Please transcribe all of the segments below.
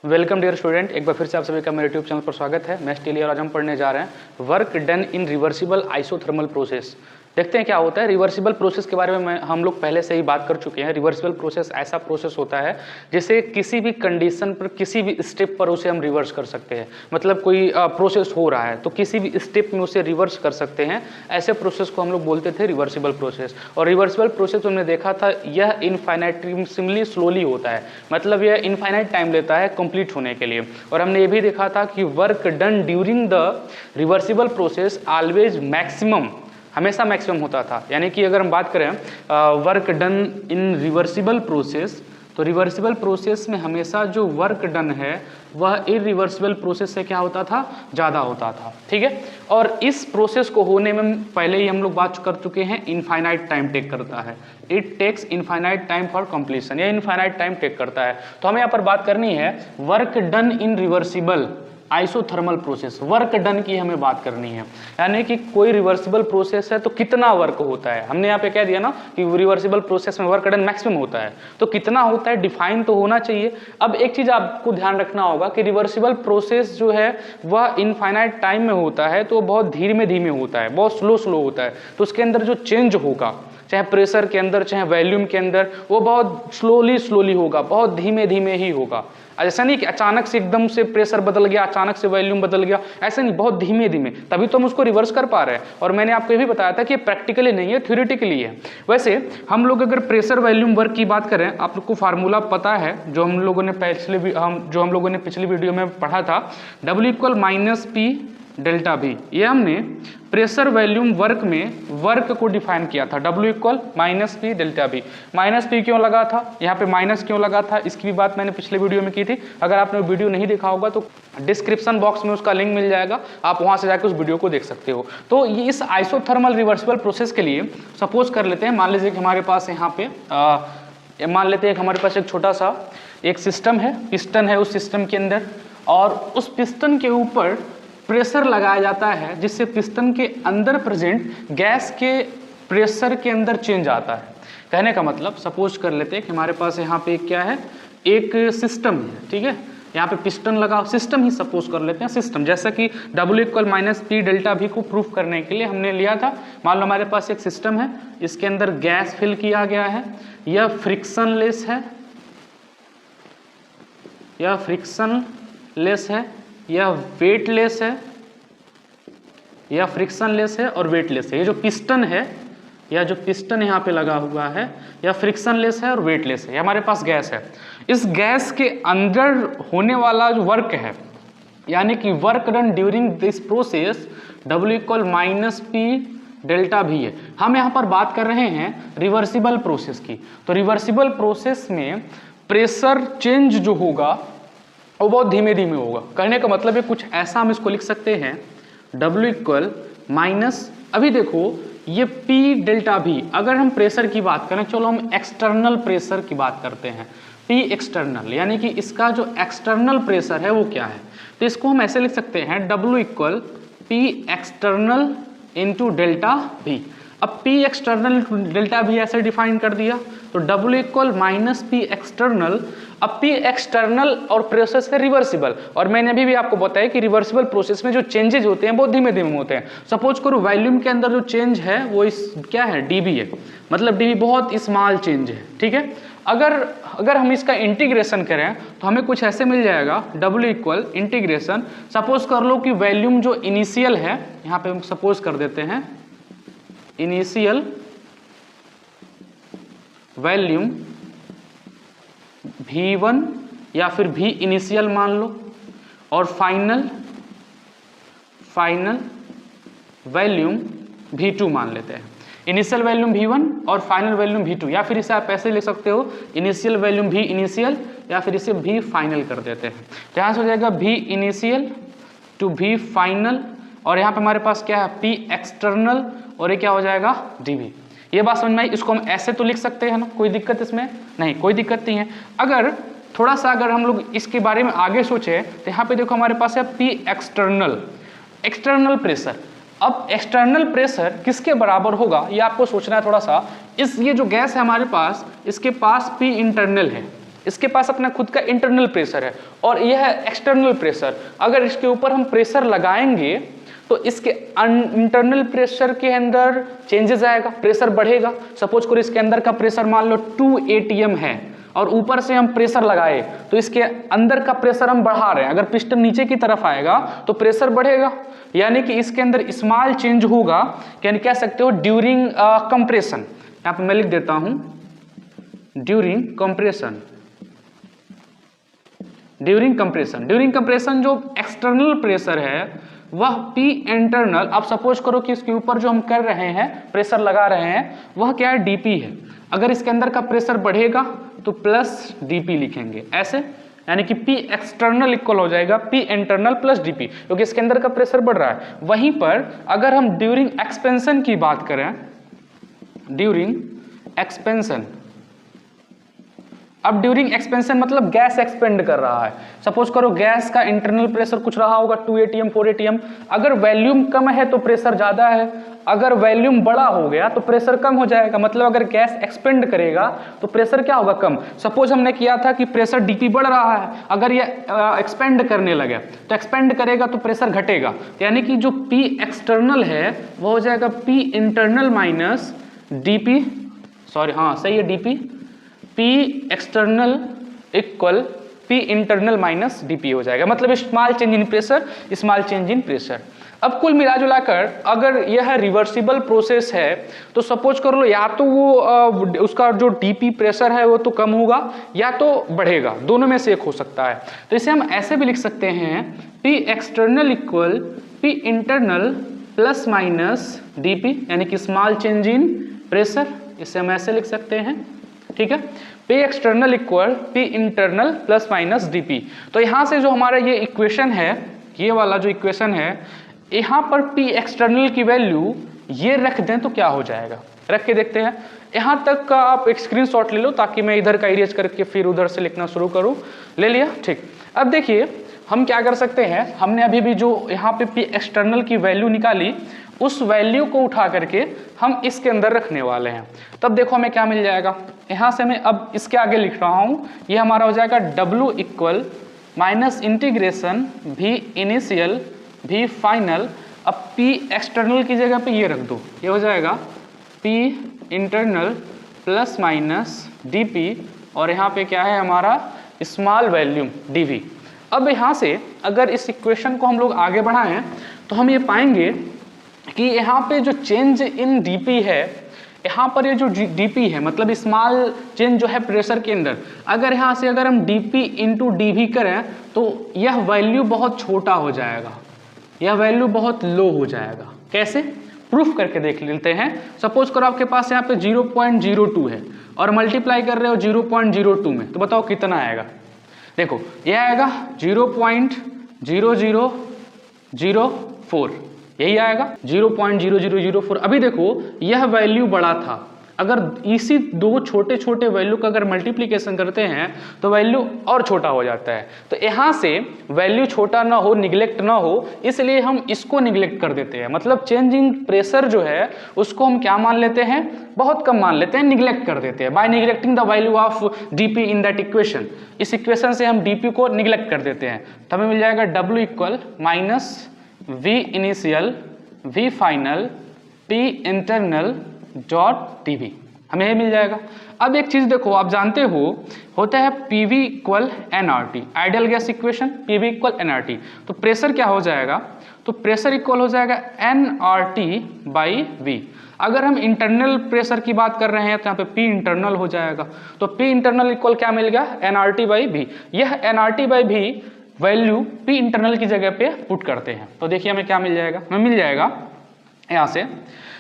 Welcome dear student, एक बार फिर से आप सभी का मेरे यूट्यूब चैनल पर स्वागत है। मैं स्टील और आज हम पढ़ने जा रहे हैं work done in reversible isothermal process. देखते हैं क्या होता है रिवर्सिबल प्रोसेस के बारे में। हम लोग पहले से ही बात कर चुके हैं। रिवर्सिबल प्रोसेस ऐसा प्रोसेस होता है जिसे किसी भी कंडीशन पर, किसी भी स्टेप पर उसे हम रिवर्स कर सकते हैं। मतलब कोई प्रोसेस हो रहा है तो किसी भी स्टेप में उसे रिवर्स कर सकते हैं। ऐसे प्रोसेस को हम लोग बोलते थे रिवर्सिबल प्रोसेस। और रिवर्सिबल प्रोसेस हमने देखा था यह इनफाइनाइटली स्लोली होता है, मतलब यह इनफाइनाइट टाइम लेता है कंप्लीट होने के लिए। और हमने ये भी देखा था कि work done during the reversible process always maximum, हमेशा मैक्सिमम होता था। यानी कि अगर हम बात करें work done in reversible process, तो रिवर्सिबल प्रोसेस में हमेशा जो वर्क डन है वह इरिवर्सिबल प्रोसेस से क्या होता था, ज़्यादा होता था। ठीक है। और इस प्रोसेस को होने में पहले ही हम लोग बात कर चुके हैं, इनफाइनाइट टाइम टेक करता है। It takes infinite time for completion, या इनफाइनाइट टाइम टेक करता है। तो हमें यहाँ पर बात करनी है work done in reversible isothermal process. Work done की हमें बात करनी है, यानी कि कोई रिवर्सिबल प्रोसेस है तो कितना वर्क होता है। हमने यहाँ पे कह दिया ना कि रिवर्सिबल प्रोसेस में वर्क डन मैक्सिमम होता है, तो कितना होता है डिफाइन तो होना चाहिए। अब एक चीज आपको ध्यान रखना होगा कि रिवर्सिबल प्रोसेस जो है वह इनफाइनाइट टाइम में होता है तो बहुत धीमे धीमे होता है, बहुत स्लो होता है। तो उसके अंदर जो चेंज होगा, चाहे प्रेशर के अंदर चाहे वॉल्यूम के अंदर, वो बहुत स्लोली होगा, बहुत धीमे धीमे ही होगा। ऐसा नहीं कि अचानक से एकदम से प्रेशर बदल गया, अचानक से वॉल्यूम बदल गया, ऐसा नहीं, बहुत धीमे धीमे, तभी तो हम उसको रिवर्स कर पा रहे हैं। और मैंने आपको ये भी बताया था कि प्रैक्टिकली नहीं है, थ्योरेटिकली है। वैसे हम लोग अगर प्रेशर वॉल्यूम वर्क की बात करें, आप लोग को फार्मूला पता है जो हम लोगों ने पिछली वीडियो में पढ़ा था, W = P डेल्टा V। ये हमने प्रेशर वॉल्यूम वर्क में वर्क को डिफाइन किया था, W = P delta V। -P क्यों लगा था, यहाँ पे माइनस क्यों लगा था, इसकी भी बात मैंने पिछले वीडियो में की थी। अगर आपने वीडियो नहीं देखा होगा तो डिस्क्रिप्शन बॉक्स में उसका लिंक मिल जाएगा, आप वहाँ से जाकर उस वीडियो को देख सकते हो। तो ये इस आइसोथर्मल रिवर्सिबल प्रोसेस के लिए सपोज कर लेते हैं, मान लीजिए कि हमारे पास यहाँ पे मान लेते हैं कि हमारे पास एक छोटा सा एक सिस्टम है, पिस्टन है उस सिस्टम के अंदर, और उस पिस्टन के ऊपर प्रेशर लगाया जाता है जिससे पिस्टन के अंदर प्रेजेंट गैस के प्रेशर के अंदर चेंज आता है। कहने का मतलब सपोज कर लेते हैं कि हमारे पास यहाँ पे क्या है, एक सिस्टम है। ठीक है, यहाँ पे पिस्टन लगा, सिस्टम ही सपोज कर लेते हैं, सिस्टम। जैसा कि W = P डेल्टा V को प्रूफ करने के लिए हमने लिया था। मान लो हमारे पास एक सिस्टम है, इसके अंदर गैस फिल किया गया है, यह फ्रिक्शनलेस है, यह फ्रिक्शनलेस है, यह वेटलेस है, यह फ्रिक्शनलेस है और वेटलेस है। ये जो पिस्टन है, या जो पिस्टन यहाँ पे लगा हुआ है, यह फ्रिक्शनलेस है और वेटलेस है। हमारे पास गैस है, इस गैस के अंदर होने वाला जो वर्क है, यानी कि work done during this process W = P delta V है। हम यहाँ पर बात कर रहे हैं रिवर्सिबल प्रोसेस की। तो रिवर्सिबल प्रोसेस में प्रेशर चेंज जो होगा वो बहुत धीमे धीमे होगा। कहने का मतलब है कुछ ऐसा हम इसको लिख सकते हैं, W - अभी देखो ये P डेल्टा V। अगर हम प्रेशर की बात करें, चलो हम एक्सटर्नल प्रेशर की बात करते हैं, P एक्सटर्नल, यानी कि इसका जो एक्सटर्नल प्रेशर है वो क्या है। तो इसको हम ऐसे लिख सकते हैं, W = P external into delta V। अब P एक्सटर्नल डेल्टा V ऐसे डिफाइन कर दिया, तो W = P एक्सटर्नल। अब P एक्सटर्नल और प्रोसेस है रिवर्सिबल, और मैंने अभी भी आपको बताया कि रिवर्सिबल प्रोसेस में जो चेंजेज होते हैं बहुत धीमे धीमे होते हैं। सपोज करो वॉल्यूम के अंदर जो चेंज है वो क्या है, dB है, मतलब dB बहुत स्मॉल चेंज है। ठीक है। अगर हम इसका इंटीग्रेशन करें तो हमें कुछ ऐसे मिल जाएगा, W = इंटीग्रेशन। सपोज कर लो कि वॉल्यूम जो इनिशियल है, यहाँ पे हम सपोज कर देते हैं इनिशियल वॉल्यूम V1 या फिर V इनिशियल मान लो, और फाइनल वॉल्यूम V2 मान लेते हैं। इनिशियल वॉल्यूम V1 और फाइनल वॉल्यूम V2, या फिर इसे आप ऐसे लिख सकते हो, इनिशियल वॉल्यूम V इनिशियल, या फिर इसे V फाइनल कर देते हैं। तो यहाँ से हो जाएगा V initial to V final, और यहाँ पे हमारे पास क्या है, P एक्सटर्नल, और ये क्या हो जाएगा, dV। ये बात समझ में आई। इसको हम ऐसे तो लिख सकते हैं ना, कोई दिक्कत इसमें नहीं, कोई दिक्कत नहीं है। अगर थोड़ा सा अगर हम लोग इसके बारे में आगे सोचे तो यहाँ पे देखो हमारे पास है P एक्सटर्नल प्रेशर। अब एक्सटर्नल प्रेशर किसके बराबर होगा ये आपको सोचना है थोड़ा सा। ये जो गैस है हमारे पास, इसके पास P इंटरनल है, इसके पास अपना खुद का इंटरनल प्रेशर है और यह है एक्सटर्नल प्रेशर। अगर इसके ऊपर हम प्रेशर लगाएंगे तो इसके इंटरनल प्रेशर के अंदर चेंजेस आएगा, प्रेशर बढ़ेगा। सपोज करो इसके अंदर का प्रेशर मान लो 2 atm है और ऊपर से हम प्रेशर लगाए तो इसके अंदर का प्रेशर हम बढ़ा रहे हैं। अगर पिस्टन नीचे की तरफ आएगा तो प्रेशर बढ़ेगा, यानी कि इसके अंदर स्मॉल चेंज होगा, यानी कह सकते हो ड्यूरिंग कंप्रेशन। यहाँ पे मैं लिख देता हूं ड्यूरिंग कंप्रेशन। ड्यूरिंग कंप्रेशन जो एक्सटर्नल प्रेशर है वह P इंटरनल, आप सपोज करो कि इसके ऊपर जो हम कर रहे हैं प्रेशर लगा रहे हैं वह क्या है, DP है। अगर इसके अंदर का प्रेशर बढ़ेगा तो प्लस DP लिखेंगे ऐसे, यानी कि P एक्सटर्नल इक्वल हो जाएगा P इंटरनल प्लस DP, क्योंकि इसके अंदर का प्रेशर बढ़ रहा है। वहीं पर अगर हम ड्यूरिंग एक्सपेंशन की बात करें, ड्यूरिंग एक्सपेंशन, अब ड्यूरिंग एक्सपेंशन मतलब गैस एक्सपेंड कर रहा है। सपोज करो गैस का इंटरनल प्रेशर कुछ रहा होगा 2 atm 4 atm, अगर वॉल्यूम कम है तो प्रेशर ज्यादा है, अगर वॉल्यूम बड़ा हो गया तो प्रेशर कम हो जाएगा। मतलब अगर गैस एक्सपेंड करेगा तो प्रेशर क्या होगा, कम। सपोज हमने किया था कि प्रेशर DP बढ़ रहा है, अगर ये एक्सपेंड करने लगे तो एक्सपेंड करेगा तो प्रेशर घटेगा, यानी कि जो P एक्सटर्नल है वो हो जाएगा P internal minus DP, sorry हाँ सही है DP, P external equal P internal minus DP हो जाएगा। मतलब small change in pressure, small change in pressure. अब कुल मिला जुलाकर अगर यह रिवर्सिबल प्रोसेस है तो सपोज कर लो या तो वो उसका जो DP प्रेशर है वो तो कम होगा या तो बढ़ेगा, दोनों में से एक हो सकता है। तो इसे हम ऐसे भी लिख सकते हैं P external equal P internal plus minus DP, यानी कि स्मॉल चेंज इन प्रेशर, इसे हम ऐसे लिख सकते हैं, ठीक है। P external equal P internal plus minus DP। तो यहाँ से जो हमारा ये इक्वेशन है, ये वाला जो इक्वेशन है, यहाँ पर P एक्सटर्नल की वैल्यू ये रख दें तो क्या हो जाएगा, रख के देखते हैं। यहाँ तक का आप एक स्क्रीनशॉट ले लो ताकि मैं इधर का इरेज करके फिर उधर से लिखना शुरू करूँ। ले लिया, ठीक। अब देखिए हम क्या कर सकते हैं, हमने अभी भी जो यहाँ पे P एक्सटर्नल की वैल्यू निकाली उस वैल्यू को उठा करके हम इसके अंदर रखने वाले हैं। तब देखो हमें क्या मिल जाएगा, यहाँ से मैं अब इसके आगे लिख रहा हूँ, ये हमारा हो जाएगा W equal minus integration V initial V final. अब P एक्सटर्नल की जगह पे ये रख दो, ये हो जाएगा P internal plus minus DP और यहाँ पे क्या है हमारा स्मॉल वैल्यूम DV। अब यहाँ से अगर इस इक्वेशन को हम लोग आगे बढ़ाएं तो हम ये पाएंगे कि यहाँ पे जो चेंज इन DP है, यहाँ पर ये जो DP है मतलब स्मॉल चेंज जो है प्रेशर के अंदर, अगर यहाँ से अगर हम DP इंटू DV करें तो यह वैल्यू बहुत छोटा हो जाएगा, यह वैल्यू बहुत लो हो जाएगा। कैसे, प्रूफ करके देख लेते हैं। सपोज करो आपके पास यहाँ पे 0.02 है और मल्टीप्लाई कर रहे हो 0.02 में, तो बताओ कितना आएगा। देखो यह आएगा 0.0004, यही आएगा 0.0004। अभी देखो यह वैल्यू बड़ा था, अगर इसी दो छोटे छोटे वैल्यू का अगर मल्टीप्लिकेशन करते हैं तो वैल्यू और छोटा हो जाता है। तो यहाँ से वैल्यू छोटा ना हो, निगलेक्ट ना हो, इसलिए हम इसको निगलेक्ट कर देते हैं। मतलब चेंजिंग प्रेशर जो है उसको हम क्या मान लेते हैं, बहुत कम मान लेते हैं, निगलेक्ट कर देते हैं। By neglecting the value of DP in that equation, इस इक्वेशन से हम DP को निगलेक्ट कर देते हैं। तो हमें मिल जाएगा W equal minus V initial V final P internal dot DV, हमें ये मिल जाएगा। अब एक चीज देखो, आप जानते हो होता है PV equal nRT, ideal gas equation PV equal nRT। तो प्रेशर क्या हो जाएगा, तो प्रेशर इक्वल हो जाएगा nRT बाई V। अगर हम इंटरनल प्रेशर की बात कर रहे हैं तो यहाँ पे P इंटरनल हो जाएगा, तो P इंटरनल इक्वल क्या मिल गया, nRT बाई V। यह nRT by V value P internal की जगह पे पुट करते हैं तो देखिए हमें क्या मिल जाएगा, हमें मिल जाएगा यहाँ से,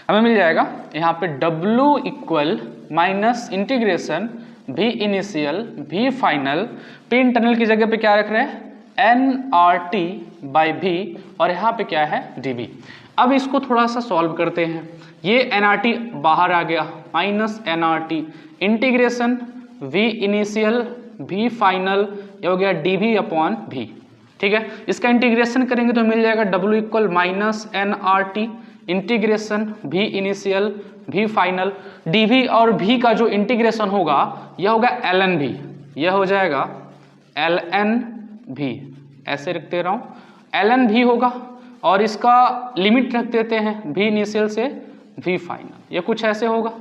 हमें मिल जाएगा यहाँ पे W equal minus integration V initial V final, P internal की जगह पे क्या रख रहे हैं nRT बाई V और यहाँ पे क्या है DV। अब इसको थोड़ा सा सॉल्व करते हैं। ये nRT बाहर आ गया, minus nRT integration V initial V final, ये हो गया DV अपॉन V। ठीक है, इसका इंटीग्रेशन करेंगे तो मिल जाएगा W equal minus nRT integration V initial V final, DV और V का जो इंटीग्रेशन होगा यह होगा ln V। यह हो जाएगा ln v, ऐसे रख दे रहा हूँ, ln v होगा और इसका लिमिट रख देते हैं v इनिशियल से v फाइनल, ये कुछ ऐसे होगा।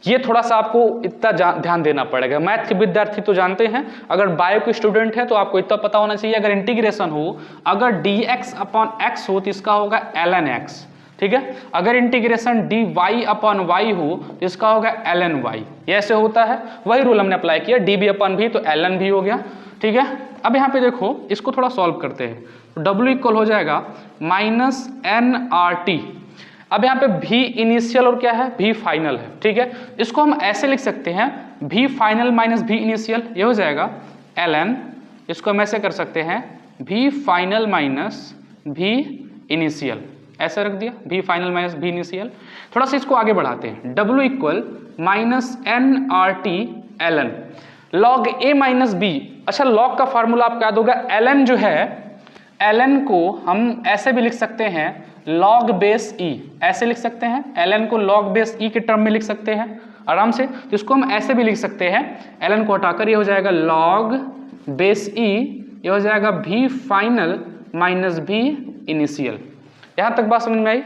ये थोड़ा सा आपको इतना ध्यान देना पड़ेगा। मैथ के विद्यार्थी तो जानते हैं, अगर बायो के स्टूडेंट है तो आपको इतना पता होना चाहिए, अगर इंटीग्रेशन हो, अगर dx अपॉन x हो तो इसका होगा ln x, ठीक है। अगर इंटीग्रेशन dy अपॉन y हो तो इसका होगा ln y, ये ऐसे होता है। वही रूल हमने अप्लाई किया, db अपॉन v तो ln v हो गया, ठीक है। अब यहाँ पे देखो, इसको थोड़ा सॉल्व करते हैं, तो w इक्वल हो जाएगा माइनस nRT। अब यहाँ पे v इनिशियल और क्या है, v फाइनल है, ठीक है। इसको हम ऐसे लिख सकते हैं, v final minus v initial, ये हो जाएगा ln, इसको हम ऐसे कर सकते हैं v final minus v initial, ऐसा रख दिया, v final minus v initial. थोड़ा सा इसको आगे बढ़ाते हैं, w equal minus nRT ln log a minus b। अच्छा, log का फार्मूला आपको याद होगा, ln जो है, ln को हम ऐसे भी लिख सकते हैं log बेस e, ऐसे लिख सकते हैं, ln को log बेस e के टर्म में लिख सकते हैं आराम से। तो इसको हम ऐसे भी लिख सकते हैं, ln को हटाकर ये हो जाएगा log बेस e, ये हो जाएगा v final minus v initial. यहाँ तक बात समझ में आई,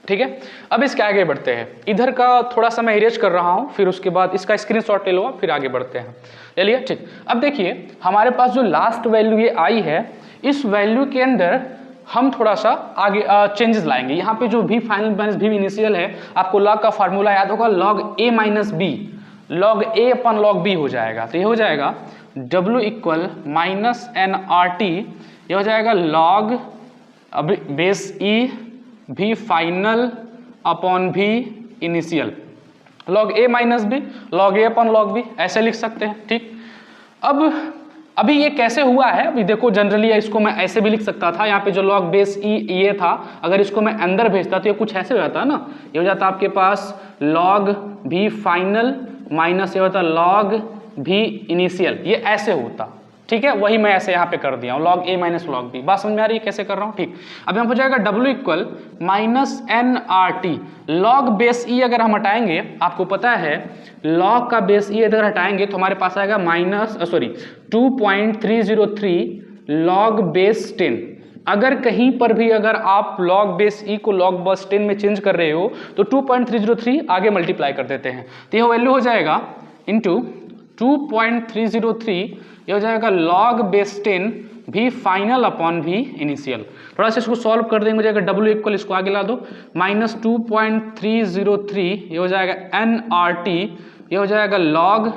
ठीक है। अब इसके आगे बढ़ते हैं, इधर का थोड़ा सा मैं इरेज कर रहा हूँ, फिर उसके बाद इसका स्क्रीनशॉट ले लो, फिर आगे बढ़ते हैं, ले लिया, ठीक। अब देखिए हमारे पास जो लास्ट वैल्यू ये आई है, इस वैल्यू के अंदर हम थोड़ा सा आगे चेंजेस लाएंगे। यहाँ पे जो v final minus v initial है, आपको log का फार्मूला याद होगा, log a minus b, log a upon log b हो जाएगा। तो ये हो जाएगा w इक्वल माइनस nRT, ये हो जाएगा log base e v final upon v initial, log a minus b, log a upon log b, ऐसे लिख सकते हैं, ठीक। अब अभी ये कैसे हुआ है, अभी देखो, जनरली इसको मैं ऐसे भी लिख सकता था, यहाँ पे जो log बेस e ये था, अगर इसको मैं अंदर भेजता तो ये कुछ ऐसे हो जाता है ना, ये हो जाता आपके पास log v फाइनल माइनस ये होता log v इनिशियल, ये ऐसे होता, ठीक है। वही मैं ऐसे यहाँ पे कर दिया हूँ, log a minus log b। बात समझ में आ रही है कैसे कर रहा हूँ, ठीक। अब यहाँ हो जाएगा w equal minus nRT, log base e अगर हम हटाएंगे, आपको पता है log का बेस e अगर हटाएंगे तो हमारे पास आएगा माइनस 2.303 log बेस 10। अगर कहीं पर भी अगर आप log बेस e को log बेस 10 में चेंज कर रहे हो तो 2.303 आगे मल्टीप्लाई कर देते हैं, तो यह वैल्यू हो जाएगा इंटू 2.303, ये हो जाएगा log base 10 v final upon v initial. थोड़ा सा इसको सॉल्व कर देंगे, हो जाएगा w इक्वल, इसको आगे ला दो, माइनस 2.303, ये हो जाएगा nRT, ये हो जाएगा log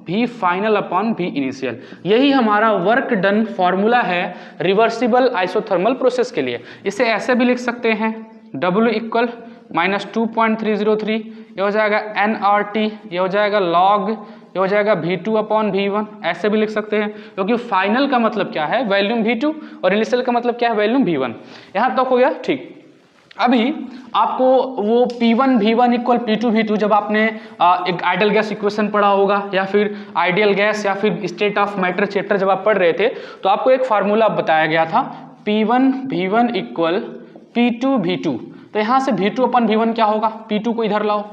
v final upon v initial. यही हमारा वर्क डन फॉर्मूला है रिवर्सिबल आइसोथर्मल प्रोसेस के लिए। इसे ऐसे भी लिख सकते हैं, w इक्वल माइनस 2.303, ये हो जाएगा nRT, ये हो जाएगा log, ये हो जाएगा v2 अपॉन v1, ऐसे भी लिख सकते हैं, क्योंकि फाइनल का मतलब क्या है, वैल्यूम v2, और इनिशियल का मतलब क्या है, वैल्यूम v1। यहाँ तक हो गया, ठीक। अभी आपको वो P1 V1 equal P2 V2 जब आपने एक आइडियल गैस इक्वेशन पढ़ा होगा, या फिर आइडियल गैस, या फिर स्टेट ऑफ मैटर चैप्टर जब आप पढ़ रहे थे, तो आपको एक फार्मूला बताया गया था, P1 V1 equal P2 V2। तो यहाँ से V2 अपॉन V1 क्या होगा, P2 को इधर लाओ,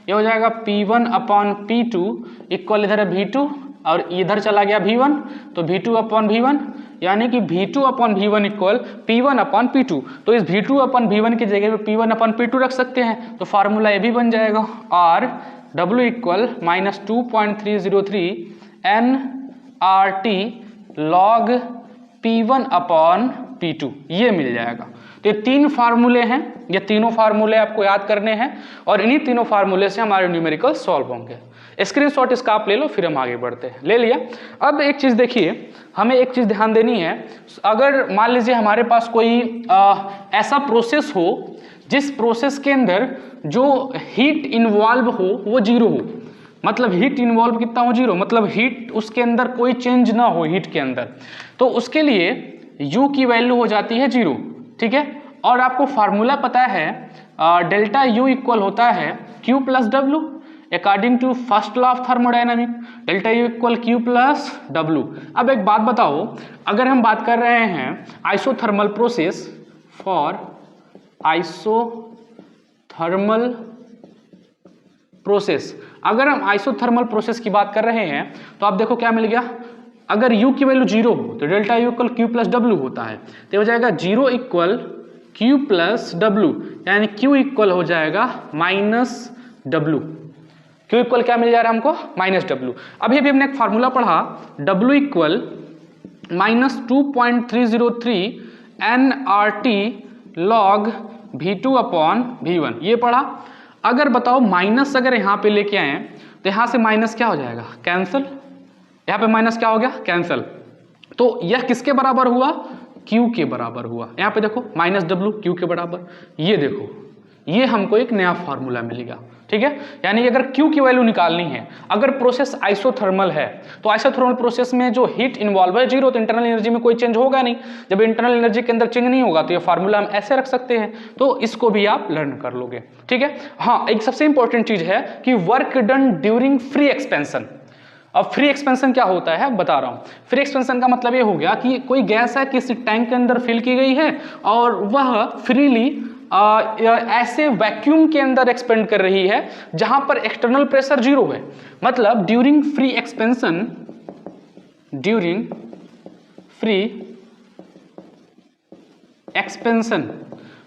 ये हो जाएगा P1 अपॉन P2 इक्वल, इधर है V2 और इधर चला गया V1, तो V2 अपॉन V1, यानी कि V2 upon V1 equal P1 upon P2। तो इस V2 अपॉन V1 की जगह पे P1 अपॉन P2 रख सकते हैं, तो फार्मूला ये भी बन जाएगा, और W equal minus 2.303 nRT log P1 upon P2, ये मिल जाएगा। तो ये तीन फार्मूले हैं, ये तीनों फार्मूले आपको याद करने हैं, और इन्हीं तीनों फार्मूले से हमारे न्यूमेरिकल सॉल्व होंगे। स्क्रीनशॉट इसका आप ले लो, फिर हम आगे बढ़ते हैं। ले लिया। अब एक चीज़ देखिए, हमें एक चीज़ ध्यान देनी है, अगर मान लीजिए हमारे पास कोई ऐसा प्रोसेस हो जिस प्रोसेस के अंदर जो हीट इन्वॉल्व हो वो जीरो हो, मतलब हीट इन्वॉल्व कितना हो, जीरो, मतलब हीट उसके अंदर कोई चेंज ना हो हीट के अंदर, तो उसके लिए U की वैल्यू हो जाती है जीरो, ठीक है। और आपको फार्मूला पता है, डेल्टा U इक्वल होता है Q plus W according to first law of thermodynamic, delta U equal Q plus W। अब एक बात बताओ, अगर हम बात कर रहे हैं isothermal process, for isothermal process, अगर हम आइसोथर्मल प्रोसेस की बात कर रहे हैं तो आप देखो क्या मिल गया, अगर u की वैल्यू 0 हो तो delta U equal Q plus W होता है, तो हो जाएगा 0 इक्वल Q प्लस W, यानी Q इक्वल हो जाएगा माइनस W। Q इक्वल क्या मिल जा रहा है हमको? Minus W। अभी हमने एक फार्मूला पढ़ा W equal minus 2.303 nRT log V2 upon V1, ये पढ़ा। अगर बताओ माइनस अगर यहाँ पे लेके आए तो यहाँ से माइनस क्या हो जाएगा? कैंसल। यहाँ पे माइनस क्या हो गया? कैंसल। तो यह किसके बराबर हुआ? Q के बराबर हुआ। यहाँ पे देखो माइनस W Q के बराबर, ये देखो ये हमको एक नया फार्मूला मिलेगा, ठीक है। यानी अगर Q की वैल्यू निकालनी है, अगर प्रोसेस आइसोथर्मल है तो आइसोथर्मल प्रोसेस में जो हीट इन्वॉल्व है 0, तो इंटरनल एनर्जी में कोई चेंज होगा नहीं। जब इंटरनल एनर्जी के अंदर चेंज नहीं होगा तो ये फार्मूला हम ऐसे रख सकते हैं, तो इसको भी आप लर्न कर लोगे, ठीक है। हाँ, एक सबसे इंपॉर्टेंट चीज है कि work done during free expansion. अब फ्री एक्सपेंशन क्या होता है बता रहा हूं। फ्री एक्सपेंशन का मतलब ये हो गया कि कोई गैस है किसी टैंक के अंदर फिल की गई है और वह फ्रीली ऐसे वैक्यूम के अंदर एक्सपेंड कर रही है जहां पर एक्सटर्नल प्रेशर 0 है। मतलब during free expansion, during free expansion,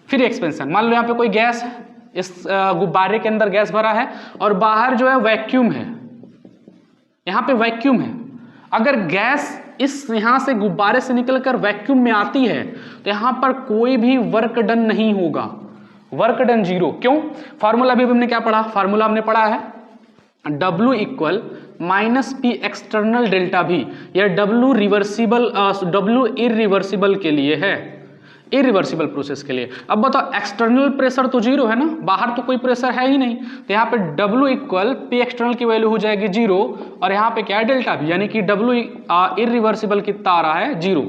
free expansion, मान लो यहां पे कोई गैस है, इस गुब्बारे के अंदर गैस भरा है और बाहर जो है वैक्यूम है, यहां पे वैक्यूम है। अगर गैस इस यहां से गुब्बारे से निकलकर वैक्यूम में आती है तो यहां पर कोई भी वर्क डन नहीं होगा, वर्क डन 0। क्यों? फार्मूला भी हमने क्या पढ़ा? फार्मूला हमने पढ़ा है W equal minus P external delta भी। यह W रिवर्सिबल, W इरिवर्सिबल के लिए है, इरिवर्सिबल प्रोसेस के लिए। अब बताओ एक्सटर्नल प्रेशर तो 0 है ना, बाहर तो कोई प्रेशर है ही नहीं, तो यहाँ पे W इक्वल पी एक्सटर्नल की वैल्यू हो जाएगी 0 और यहाँ पे क्या है? डेल्टा भी, यानी कि W इरिवर्सिबल कितना आ रहा है? 0।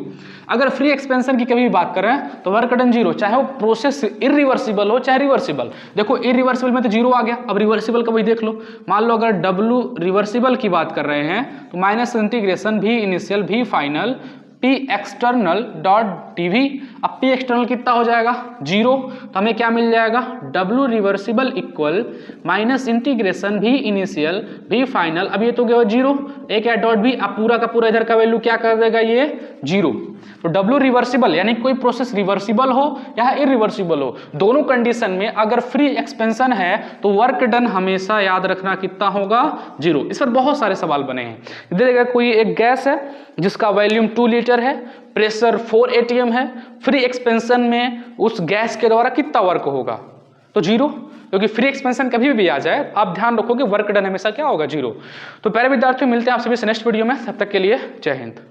अगर फ्री एक्सपेंशन की कभी भी बात करें तो वर्क डन 0, चाहे वो प्रोसेस इरिवर्सिबल हो चाहे रिवर्सिबल। देखो इरिवर्सिबल में तो 0 आ गया, अब रिवर्सिबल का वही देख लो। मान लो अगर W रिवर्सिबल की बात कर रहे हैं तो minus integration V initial V final P external dot dV। अब P एक्सटर्नल कितना हो जाएगा? 0। तो हमें क्या मिल जाएगा? W reversible equal minus integration V initial V final, अब ये तो गया 0, एक है डॉट V, अब पूरा का पूरा इधर का वैल्यू क्या कर देगा? ये 0। तो W रिवर्सिबल यानी कोई प्रोसेस रिवर्सिबल हो या इरिवर्सिबल हो, दोनों कंडीशन में अगर फ्री एक्सपेंशन है तो वर्क डन हमेशा याद रखना कितना होगा? 0। इस पर बहुत सारे सवाल बने हैं। देखिएगा कोई एक गैस है जिसका वॉल्यूम 2 लीटर है, प्रेशर 4 atm है, फ्री एक्सपेंशन में उस गैस के द्वारा कितना वर्क होगा? तो 0, क्योंकि फ्री एक्सपेंशन कभी भी आ जाए आप ध्यान रखोगे वर्क डन हमेशा क्या होगा? 0। तो प्यारे विद्यार्थियों, मिलते हैं आप सभी से नेक्स्ट वीडियो में, तब तक के लिए जय हिंद।